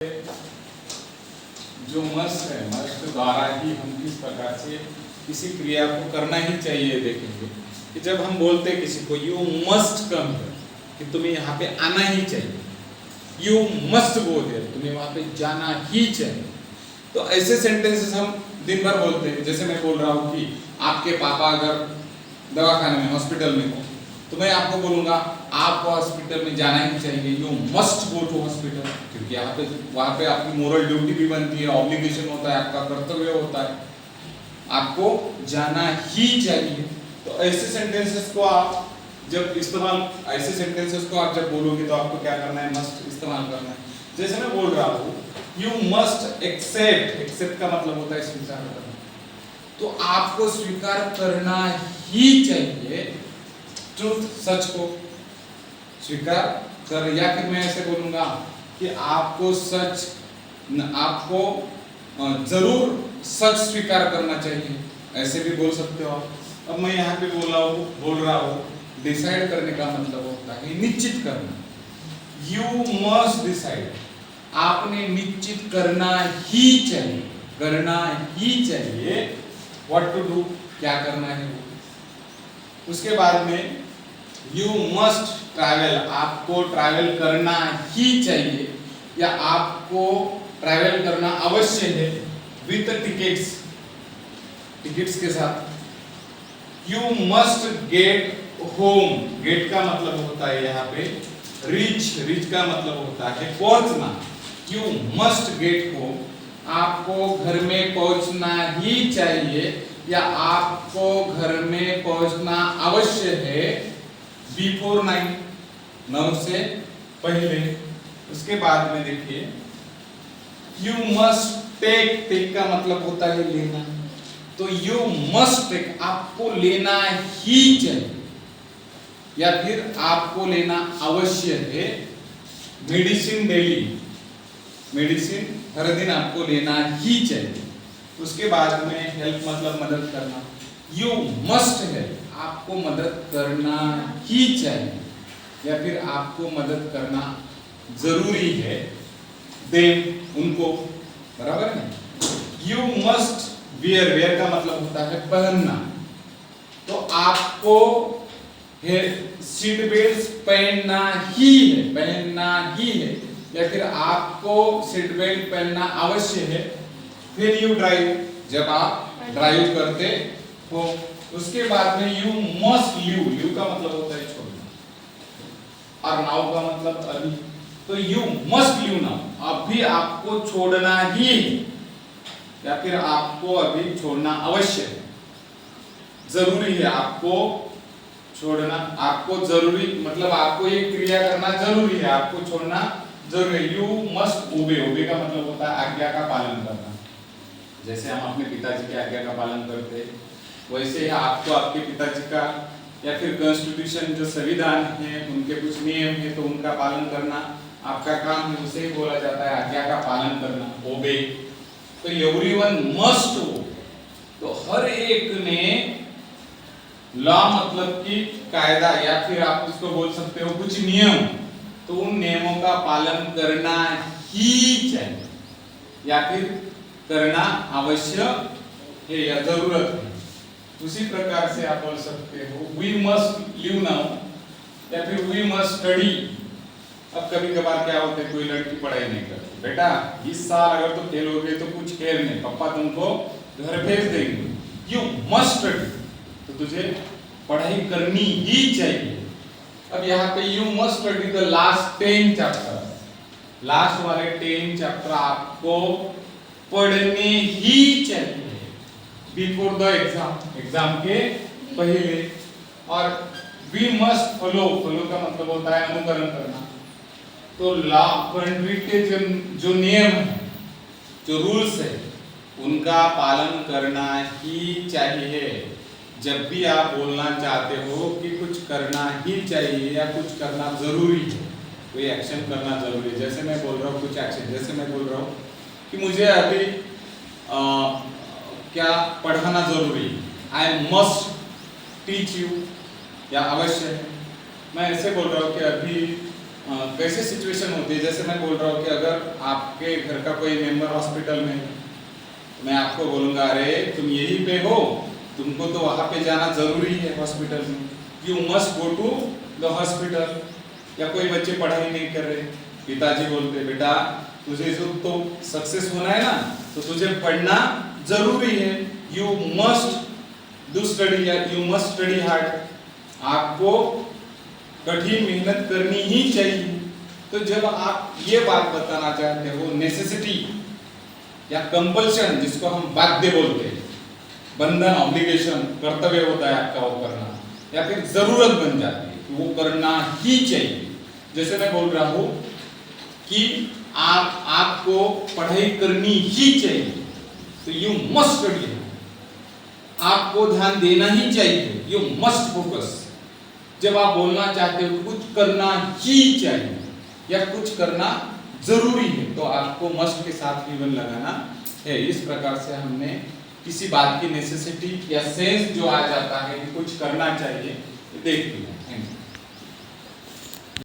जो मस्ट है, मस्ट द्वारा ही हम किस प्रकार से किसी क्रिया को करना ही चाहिए। देखेंगे कि जब हम बोलते हैं किसी को यू मस्ट कम हियर, कि तुम्हें यहाँ पे आना ही चाहिए, यू मस्ट गो देयर, तुम्हें वहाँ पे जाना ही चाहिए। तो ऐसे सेंटेंसेस हम दिन भर बोलते हैं। जैसे मैं बोल रहा हूँ कि आपके पापा अगर दवाखाने में हॉस्पिटल में हो तो मैं आपको बोलूँगा आपको हॉस्पिटल में जाना ही चाहिए, you must go to hospital, क्योंकि यहाँ पे वहाँ पे आपकी मोरल ड्यूटी भी बनती है, ऑब्लिगेशन होता है, आपका कर्तव्य होता है, आपको जाना ही चाहिए। तो ऐसे सेंटेंसेस को आप जब इस्तेमाल ऐसे सेंटेंसेस को आप जब बोलोगे तो आपको क्या करना है, मस्ट इस्तेमाल करना है। जैसे मैं बोल रहा हूँ यू मस्ट एक्सेप्ट, एक्सेप्ट का मतलब होता है स्वीकार करना, तो आपको स्वीकार करना ही चाहिए ट्रुथ, सच को स्वीकार कर। या फिर मैं ऐसे बोलूंगा कि आपको सच, आपको जरूर सच स्वीकार करना चाहिए, ऐसे भी बोल सकते हो आप। अब मैं यहाँ पे बोल रहा हूँ डिसाइड करने का मतलब होता है निश्चित करना, यू मस्ट डिसाइड, आपने निश्चित करना ही चाहिए, करना ही चाहिए। व्हाट टू डू, क्या करना है वो। उसके बाद में यू मस्ट ट्रैवल, आपको ट्रैवल करना ही चाहिए या आपको ट्रैवल करना अवश्य है विथ टिकट्स, टिकट्स के साथ। You must get home, get का मतलब होता है यहाँ पे रीच, रीच का मतलब होता है पहुंचना। यू मस्ट गेट होम, आपको घर में पहुंचना ही चाहिए या आपको घर में पहुंचना अवश्य है बिफोर 9, 9 से पहले। उसके बाद में देखिए यू मस्ट टेक, टेक का मतलब होता है लेना, तो यू मस्ट टेक, आपको लेना ही चाहिए या फिर आपको लेना अवश्य है मेडिसिन डेली, मेडिसिन हर दिन आपको लेना ही चाहिए। उसके बाद में हेल्प मतलब मदद करना, यू मस्ट हेल्प, आपको मदद करना ही चाहिए या फिर आपको मदद करना जरूरी है देम, उनको, बराबर है। यू मस्ट वियर, वियर का मतलब होता है पहनना, तो आपको सीट बेल्ट पहनना ही है, पहनना ही है या फिर आपको सीट बेल्ट पहनना अवश्य है। फिर यू ड्राइव, जब आप ड्राइव करते हो। उसके बाद में यू मस्ट लीव, लीव का मतलब होता है छोड़ना और नाउ का मतलब अभी, तो यू मस्ट लीव नाउ, अभी आपको छोड़ना ही या फिर आपको अभी छोड़ना अवश्य है, जरूरी है आपको छोड़ना, आपको जरूरी मतलब आपको ये क्रिया करना जरूरी है, आपको छोड़ना जरूरी है। यू मस्ट ओबे, ओबे का मतलब होता है आज्ञा का पालन करना। जैसे हम अपने पिताजी की आज्ञा का पालन करते हैं वैसे ही आपको आपके पिताजी का या फिर कॉन्स्टिट्यूशन जो संविधान है उनके कुछ नियम है तो उनका पालन करना आपका काम है, उसे ही बोला जाता है आज्ञा का पालन करना, ओबे। तो एवरीवन मस्ट ओ, तो हर एक ने, लॉ मतलब कि कायदा या फिर आप उसको बोल सकते हो कुछ नियम, तो उन नियमों का पालन करना ही चाहिए या फिर करना आवश्यक है या जरूरत है। उसी प्रकार से आप बोल सकते हो वी मस्ट लिव नाउ या फिर वी मस्ट स्टडी। अब कभी कभार क्या होता है कोई लड़की पढ़ाई नहीं करती, बेटा इस साल अगर तुम फेल हो गए तो कुछ खेल नहीं, पापा तुमको घर भेज देंगे, यू मस्ट स्टडी, तो तुझे पढ़ाई करनी ही चाहिए। अब यहाँ पे you must study the last 10 chapter, last वाले 10 चैप्टर आपको पढ़ने ही चाहिए बिफोर द एग्जाम, एग्जाम के पहले। और वी मस्ट फॉलो, फॉलो का मतलब होता है अनुकरण करना, तो लॉ कंट्री के जो नियम है, जो रूल्स है उनका पालन करना ही चाहिए। जब भी आप बोलना चाहते हो कि कुछ करना ही चाहिए या कुछ करना जरूरी है, कोई एक्शन करना जरूरी है। जैसे मैं बोल रहा हूँ कुछ एक्शन, जैसे मैं बोल रहा हूँ कि मुझे अभी क्या पढ़ाना जरूरी है, आई मस्ट टीच यू या अवश्य है। मैं ऐसे बोल रहा हूँ कि अभी कैसे सिचुएशन होती है, जैसे मैं बोल रहा हूँ कि अगर आपके घर का कोई मेंबर हॉस्पिटल में है, मैं आपको बोलूँगा अरे तुम यहीं पे हो, तुमको तो वहाँ पे जाना जरूरी है हॉस्पिटल में, you must go to the hospital. या कोई बच्चे पढ़ाई नहीं कर रहे, पिताजी बोलते बेटा तुझे जो तो सक्सेस होना है ना, तो तुझे पढ़ना जरूरी है, यू मस्ट डू स्टडी या यू मस्ट स्टडी हार्ड, आपको कठिन मेहनत करनी ही चाहिए। तो जब आप ये बात बताना चाहते हो, नेसेसिटी या कंपल्शन जिसको हम बाध्य बोलते हैं, बंधन ऑब्लिगेशन कर्तव्य होता है आपका वो करना, या फिर जरूरत बन जाती है कि वो करना ही चाहिए। जैसे मैं बोल रहा हूँ कि आपको पढ़ाई करनी ही चाहिए, तो यू मस्ट स्टडी, आपको ध्यान देना ही चाहिए, यू मस्ट फोकस। जब आप बोलना चाहते हो कुछ करना ही चाहिए या कुछ करना जरूरी है, तो आपको मस्ट के साथ गिवन लगाना है। इस प्रकार से हमने किसी बात की नेसेसिटी या सेंस जो आ जाता है कि कुछ करना चाहिए देख लिया।